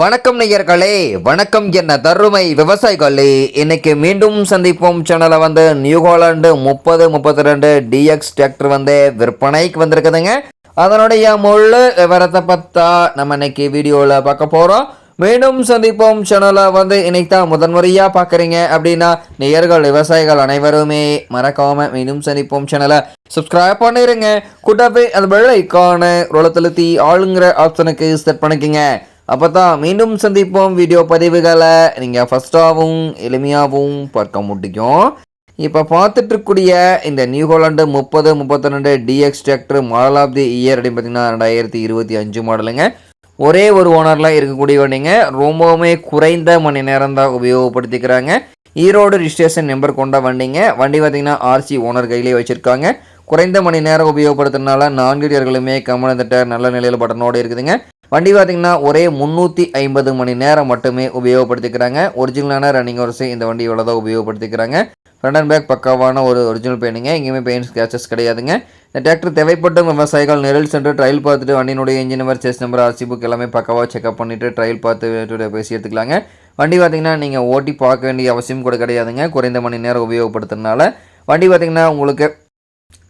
வணக்கம் நேயர்களே, வணக்கம் என்ன தருமை விவசாயிகளே. இன்னைக்கு மீண்டும் சந்திப்போம் சேனலை நியூ ஹாலண்டு 3032 டிஎக்ஸ் டிராக்டர் விற்பனைக்கு வந்திருக்குதுங்க. அதனுடைய முழு விவரத்தை பத்தா நம்ம இன்னைக்கு வீடியோவில் பார்க்க போகிறோம். மீண்டும் சந்திப்போம் சேனலை இன்னைக்கு தான் முதன்முறையாக பார்க்குறீங்க அப்படின்னா நேயர்கள் விவசாயிகள் அனைவருமே மறக்காம மீண்டும் சந்திப்போம் சேனலை சப்ஸ்கிரைப் பண்ணிடுங்க. கூட்டவே அந்த பெல் ஐக்கான ரோலத்தழுத்தி ஆளுங்கிற ஆப்ஷனுக்கு செட் பண்ணிக்கோங்க. அப்போ தான் மீண்டும் சந்திப்போம் வீடியோ பதிவுகளை நீங்கள் ஃபஸ்ட்டாகவும் எளிமையாகவும் பார்க்க முடியும். இப்போ பார்த்துட்ருக்கூடிய இந்த New Holland 3032 TX tractor model of the year அப்படின்னு பார்த்தீங்கன்னா 2025 மாடலுங்க. ஒரே ஒரு ஓனரில் இருக்கக்கூடிய வண்டிங்க. ரொம்பவுமே குறைந்த மணி நேரம் தான் உபயோகப்படுத்திக்கிறாங்க. ஈரோடு ரிஜிஸ்ட்ரேஷன் நம்பர் கொண்ட வண்டிங்க. வண்டி பார்த்திங்கன்னா ஆர்சி ஓனர் கையிலே வச்சுருக்காங்க. குறைந்த மணி நேரம் உபயோகப்படுத்துறதுனால 4 இயர்களுமே கம்மனத்திட்ட நல்ல நிலையில் பட்டனோடு இருக்குதுங்க. வண்டி பார்த்திங்கன்னா ஒரே 350 மணி நேரம் மட்டுமே உபயோகப்படுத்திக்கிறாங்க. ஒரிஜினலான ரன்னிங் ஹவர்ஸு இந்த வண்டி இவ்வளோ தான் உபயோகப்படுத்திக்கிறாங்க. ஃப்ரண்ட் அண்ட் பேக் பக்காவான ஒரு ஒரிஜினல் பெயிண்டிங்க. எங்கேயுமே பெயிண்ட் ஸ்கேச்சஸ் கிடையாதுங்க. இந்த டிராக்டர் தேவைப்பட்ட விவசாயிகள் நேரில் சென்று ட்ரையல் பார்த்துட்டு வண்டியினுடைய engine number, chassis number, RC book எல்லாமே பக்காவாக செக்அப் பண்ணிவிட்டு ட்ரையல் பார்த்து பேசி எடுத்துக்கலாங்க. வண்டி பார்த்திங்கன்னா நீங்கள் ஓட்டி பார்க்க வேண்டிய அவசியம் கூட கிடையாதுங்க. குறைந்த மணி நேரம் உபயோகப்படுத்துறதுனால வண்டி பார்த்திங்கன்னா உங்களுக்கு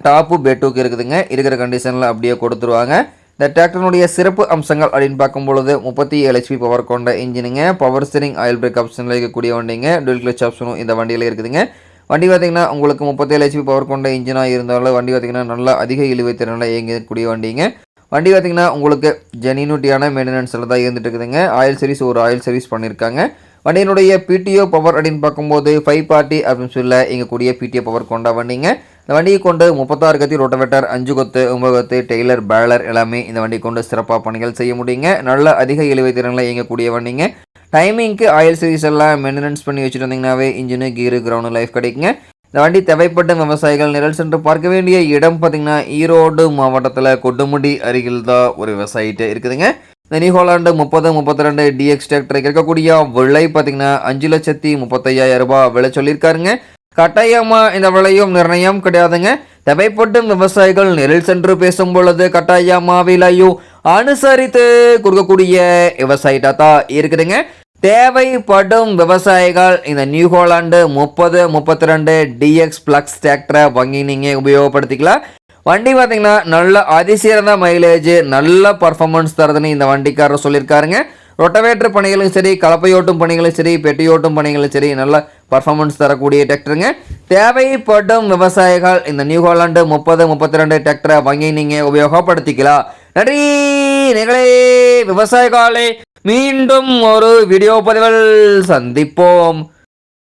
டாப்பு பேட்டூக்கு இருக்குதுங்க. இருக்கிற கண்டிஷனில் அப்படியே கொடுத்துருவாங்க. இந்த டிராக்டருடைய சிறப்பு அம்சங்கள் அப்படின்னு பார்க்கும்பொழுது 37 HP பவர் கொண்ட இன்ஜினுங்க. பவர் ஸ்டீரிங், ஆயில் பிரேக் ஆப்ஷனில் இருக்கக்கூடிய வண்டிங்க. டூல் கிளச் ஆப்ஷனும் இந்த வண்டியில் இருக்குதுங்க. வண்டி பார்த்திங்கன்னா உங்களுக்கு 37 HP பவர் கொண்ட இன்ஜினாக இருந்தாலும் வண்டி பார்த்திங்கன்னா நல்லா அதிக இழுவை திறனில் இயங்கக்கூடிய வண்டிங்க. வண்டி பார்த்திங்கன்னா உங்களுக்கு ஜெனியூனிட்டியான மெயின்டெனன்ஸில் தான் இருந்துட்டு இருக்குதுங்க. ஆயில் சர்வீஸ் ஒரு ஆயில் சர்வீஸ் பண்ணியிருக்காங்க. வண்டியினுடைய பிடிஓ பவர் அப்படின்னு பார்க்கும்போது 540 அப்படின்னு சொல்ல இங்கக்கூடிய பிடிஓ பவர் கொண்ட வண்டிங்க. இந்த வண்டியை கொண்டு 36 கத்தி ரோட்டோவேட்டர், 5 கொத்து, 9 கொத்து, டெய்லர், பேலர் எல்லாமே இந்த வண்டி கொண்டு சிறப்பாக பணிகள் செய்ய முடியுங்க. நல்ல அதிக இழுவை திறனில் இயங்கக்கூடிய வண்டிங்க. டைமிங்க்கு ஆயில் சர்வீஸ் எல்லாம் மெயின்டெனன்ஸ் பண்ணி வச்சுட்டு வந்தீங்கன்னாவே இன்ஜினு, கீரு, கிரவுண்டு லைஃப் கிடைக்குங்க. இந்த வண்டி தேவைப்பட்ட விவசாயிகள் நிரல் சென்று பார்க்க வேண்டிய இடம் பார்த்திங்கன்னா ஈரோடு மாவட்டத்தில் கொடுமுடி அருகில் தான் ஒரு விவசாயிட்ட இருக்குதுங்க. இந்த நியூ ஹாலண்டு 3032 டிஎக்ஸ் டிராக்டருக்கு இருக்கக்கூடிய விலை பார்த்திங்கன்னா 5,35,000 ரூபாய் விலை சொல்லியிருக்காருங்க. கட்டாயமாக இந்த விலையும் நிர்ணயம் கிடையாதுங்க. தேவைப்படும் விவசாயிகள் நேரில் சென்று பேசும் பொழுது கட்டாயமாக விலையும் அனுசரித்து கொடுக்கக்கூடிய விவசாயிட்டா தான் இருக்குதுங்க. தேவைப்படும் விவசாயிகள் இந்த நியூ ஹாலண்டு 3032 டிஎக்ஸ் பிளக்ஸ் டிராக்டரை வாங்கி நீங்கள் உபயோகப்படுத்திக்கலாம். வண்டி பார்த்திங்கன்னா நல்ல அதிசிறந்த மைலேஜ், நல்ல பர்ஃபார்மன்ஸ் தரதுன்னு இந்த வண்டிக்காரர் சொல்லியிருக்காருங்க. ரொட்டவேட்டர் பணிகளும் சரி, கலப்பையோட்டும் பணிகளும் சரி, பெட்டியோட்டும் பணிகளும் சரி நல்ல பர்ஃபார்மன்ஸ் தரக்கூடிய டிராக்டருங்க. தேவைப்படும் விவசாயிகள் இந்த நியூ ஹாலண்டு 3032 டிராக்டரை வாங்கி நீங்கள் உபயோகப்படுத்திக்கலாம். நன்றி நேர்களே, விவசாயிகளே. மீண்டும் ஒரு வீடியோ பதிவில் சந்திப்போம்.